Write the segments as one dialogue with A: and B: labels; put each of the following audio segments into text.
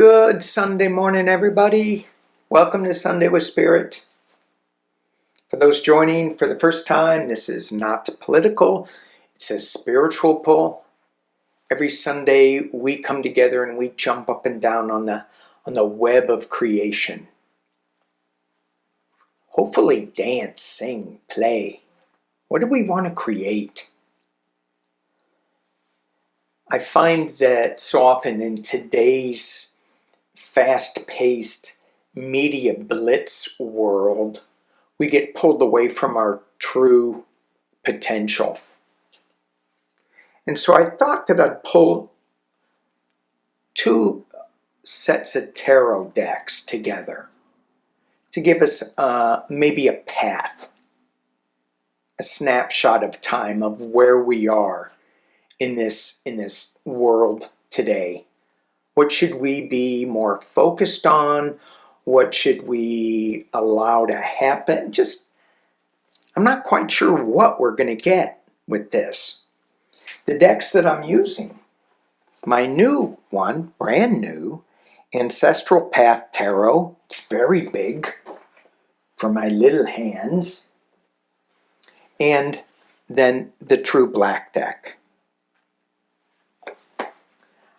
A: Good Sunday morning, everybody. Welcome to Sunday with Spirit. For those joining for the first time, this is not political. It's a spiritual pull. Every Sunday we come together and we jump up and down on the web of creation. Hopefully dance, sing, play. What do we want to create? I find that so often in today's fast-paced media blitz world, we get pulled away from our true potential. And so I thought that I'd pull two sets of tarot decks together to give us maybe a path, a snapshot of time of where we are in this world today. What should we be more focused on? What should we allow to happen? I'm not quite sure what we're going to get with this. The decks that I'm using, my new one, brand new, Ancestral Path Tarot. It's very big for my little hands. And then the True Black deck.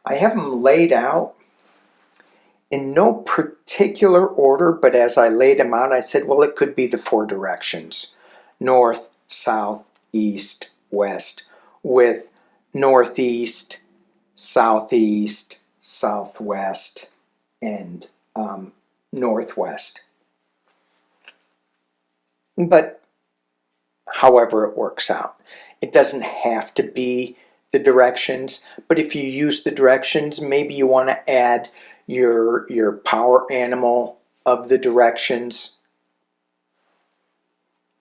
A: I have them laid out in no particular order, but as I laid them out, I said, well, it could be the four directions: north, south, east, west, with northeast, southeast, southwest, and northwest. But however it works out, it doesn't have to be the directions, but if you use the directions, maybe you want to add your power animal of the directions,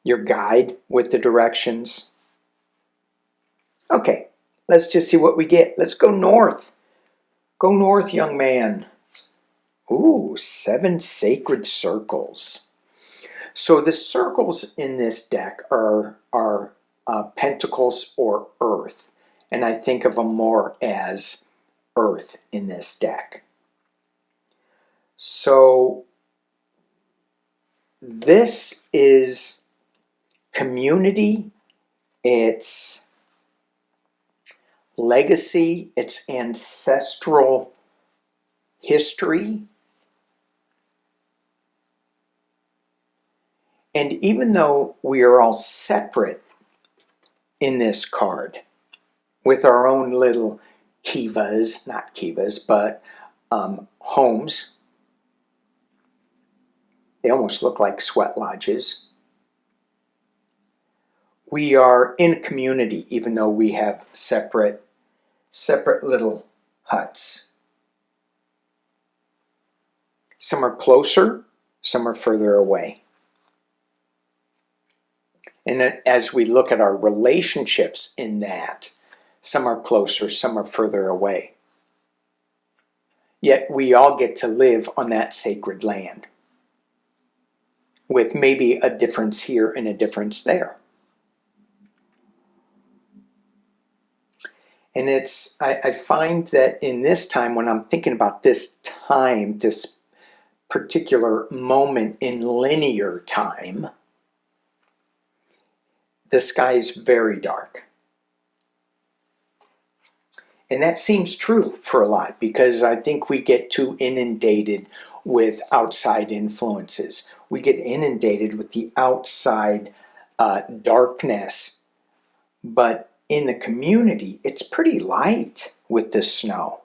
A: your guide with the directions. Okay, let's just see what we get. Let's go north. Go north, young man. Ooh, 7 sacred circles. So the circles in this deck are pentacles or earth. And I think of them more as earth in this deck. So this is community, it's legacy, it's ancestral history. And even though we are all separate in this card, with our own little kivas, not kivas, but homes. They almost look like sweat lodges. We are in a community, even though we have separate little huts. Some are closer, some are further away. And as we look at our relationships in that, some are closer, some are further away. Yet we all get to live on that sacred land, with maybe a difference here and a difference there. And I find that in this time, when I'm thinking about this time, this particular moment in linear time, the sky is very dark. And that seems true for a lot, because I think we get too inundated with outside influences. We get inundated with the outside darkness. But in the community, it's pretty light with the snow.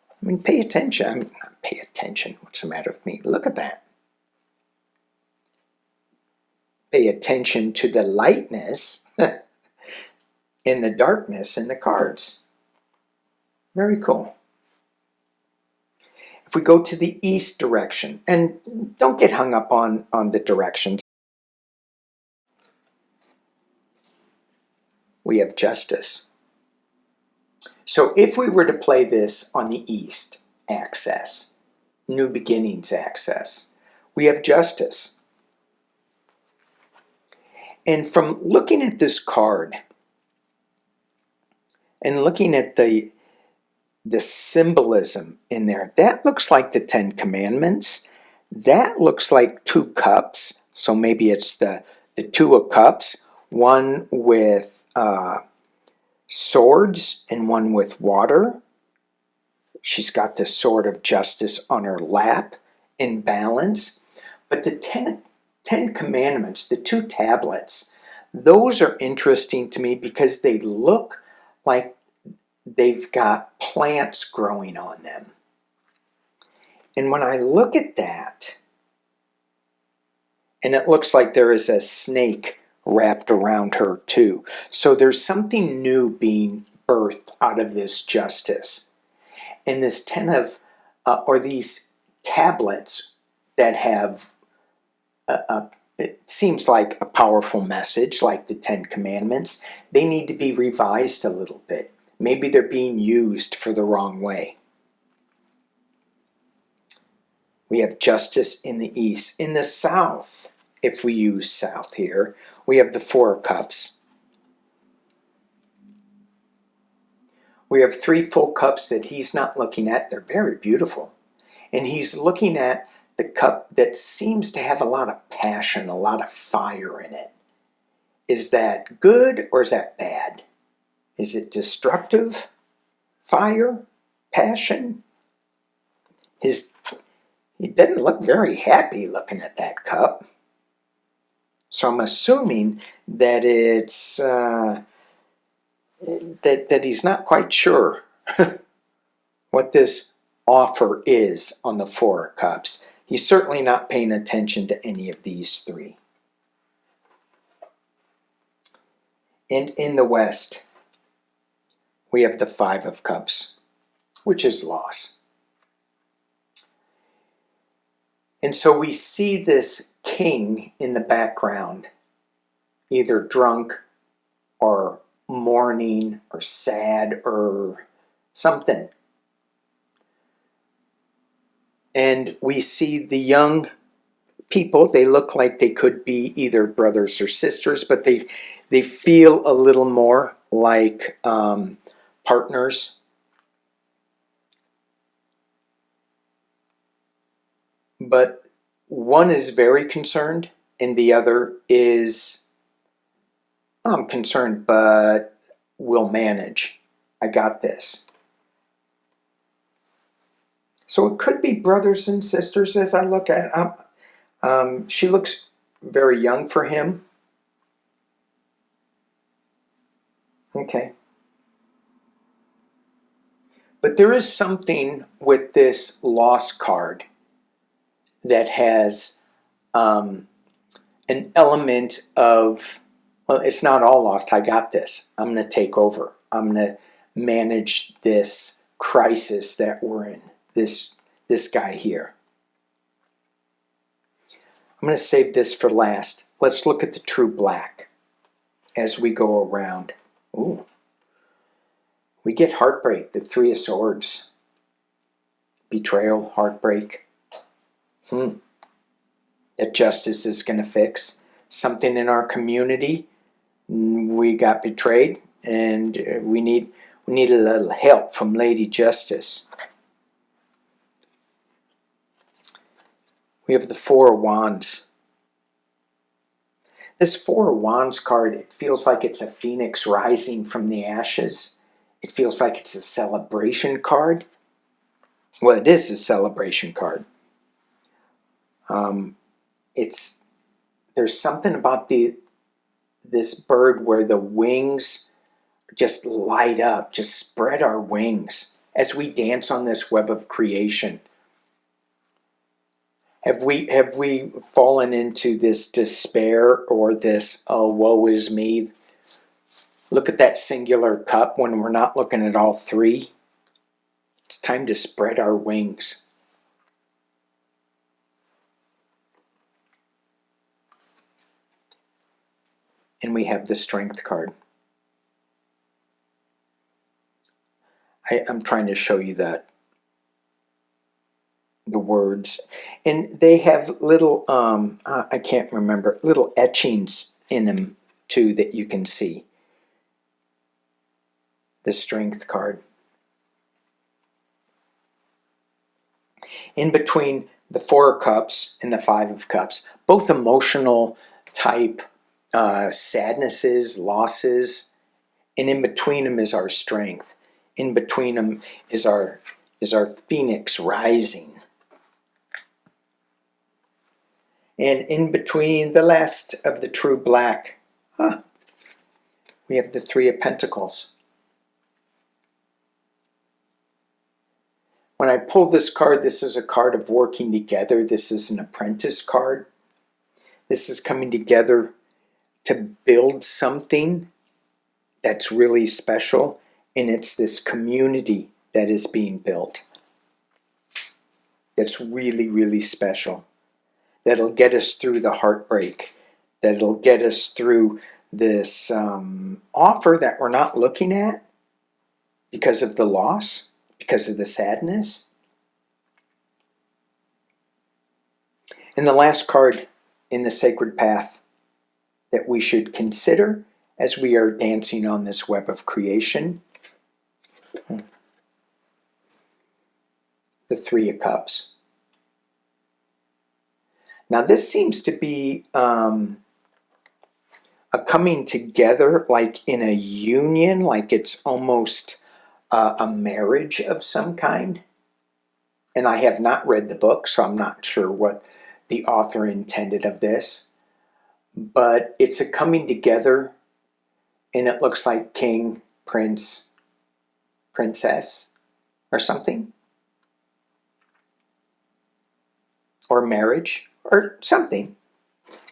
A: I mean, pay attention. Pay attention. What's the matter with me? Look at that. Pay attention to the lightness in the darkness in the cards. Very cool. If we go to the east direction, and don't get hung up on the directions, we have justice. So if we were to play this on the east axis, new beginnings axis, we have justice. And from looking at this card and looking at the the symbolism in there. That looks like the Ten Commandments. That looks like two cups. So maybe it's the Two of Cups, one with swords and one with water. She's got the sword of justice on her lap in balance. But the Ten Commandments, the two tablets, those are interesting to me because they look like they've got plants growing on them. And when I look at that, and it looks like there is a snake wrapped around her too. So there's something new being birthed out of this justice. And this or these tablets that have, it seems like a powerful message, like the Ten Commandments, they need to be revised a little bit. Maybe they're being used for the wrong way. We have justice in the east. In the south, if we use south here, we have the Four of Cups. We have three full cups that he's not looking at. They're very beautiful. And he's looking at the cup that seems to have a lot of passion, a lot of fire in it. Is that good or is that bad? Is it destructive? Fire? Passion? He doesn't look very happy looking at that cup. So I'm assuming that it's that he's not quite sure what this offer is on the Four of Cups. He's certainly not paying attention to any of these three. And in the west, we have the Five of Cups, which is loss. And so we see this king in the background, either drunk or mourning or sad or something. And we see the young people, they look like they could be either brothers or sisters, but they feel a little more like partners. But one is very concerned and the other is, I'm concerned, but we'll manage. I got this. So it could be brothers and sisters as I look at it. She looks very young for him. Okay. But there is something with this lost card that has an element of, well, it's not all lost. I got this. I'm going to take over. I'm going to manage this crisis that we're in. This guy here. I'm going to save this for last. Let's look at the true black as we go around. Ooh. We get heartbreak, the Three of Swords. Betrayal, heartbreak. That justice is going to fix. Something in our community. We got betrayed and we need a little help from Lady Justice. We have the Four of Wands. This Four of Wands card, it feels like it's a phoenix rising from the ashes. It feels like it's a celebration card. Well, it is a celebration card. There's something about this bird where the wings just light up, just spread our wings as we dance on this web of creation. Have we fallen into this despair or this, oh, woe is me? Look at that singular cup when we're not looking at all three. It's time to spread our wings. And we have the Strength card. I'm trying to show you the words. And they have little, I can't remember, little etchings in them too that you can see. The Strength card. In between the Four of Cups and the Five of Cups, both emotional type sadnesses, losses, and in between them is our strength. In between them is our phoenix rising. And in between the last of the true black, we have the Three of Pentacles. When I pull this card, this is a card of working together. This is an apprentice card. This is coming together to build something that's really special, and it's this community that is being built. That's really, really special. That'll get us through the heartbreak. That'll get us through this offer that we're not looking at because of the loss, because of the sadness. And the last card in the sacred path that we should consider as we are dancing on this web of creation, the Three of Cups. Now this seems to be a coming together, like in a union, like it's almost a marriage of some kind. And I have not read the book, so I'm not sure what the author intended of this. But it's a coming together, and it looks like king, prince, princess, or something. Or marriage, or something.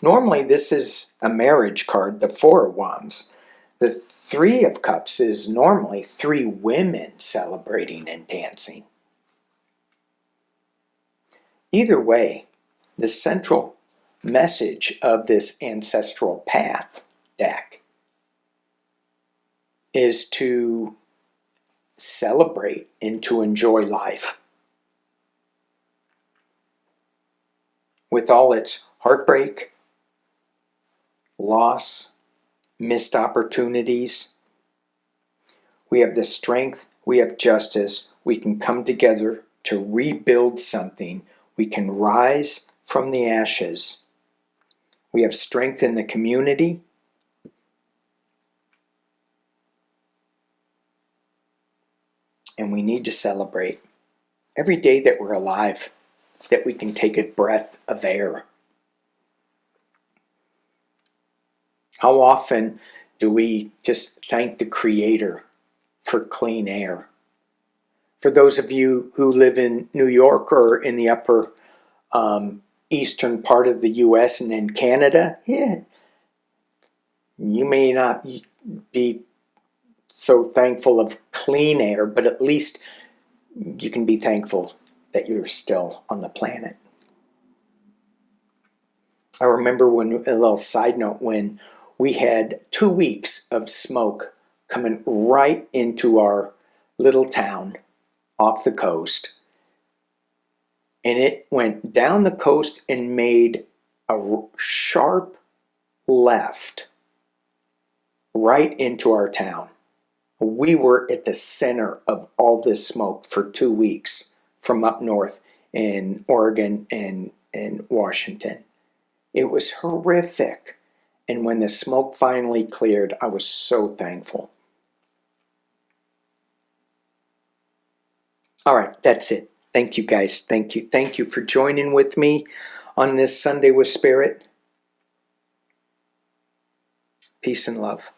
A: Normally this is a marriage card, the Four of Wands. The Three of Cups is normally three women celebrating and dancing. Either way, the central message of this ancestral path deck is to celebrate and to enjoy life. With all its heartbreak, loss, missed opportunities, we have the strength, we have justice, we can come together to rebuild something. We can rise from the ashes. We have strength in the community. And we need to celebrate every day that we're alive, that we can take a breath of air. How often do we just thank the Creator for clean air? For those of you who live in New York or in the upper eastern part of the U.S. and in Canada, yeah, you may not be so thankful of clean air, but at least you can be thankful that you're still on the planet. I remember when, a little side note, when we had 2 weeks of smoke coming right into our little town off the coast. And it went down the coast and made a sharp left right into our town. We were at the center of all this smoke for 2 weeks from up north in Oregon and Washington. It was horrific. And when the smoke finally cleared, I was so thankful. All right, that's it. Thank you, guys. Thank you. Thank you for joining with me on this Sunday with Spirit. Peace and love.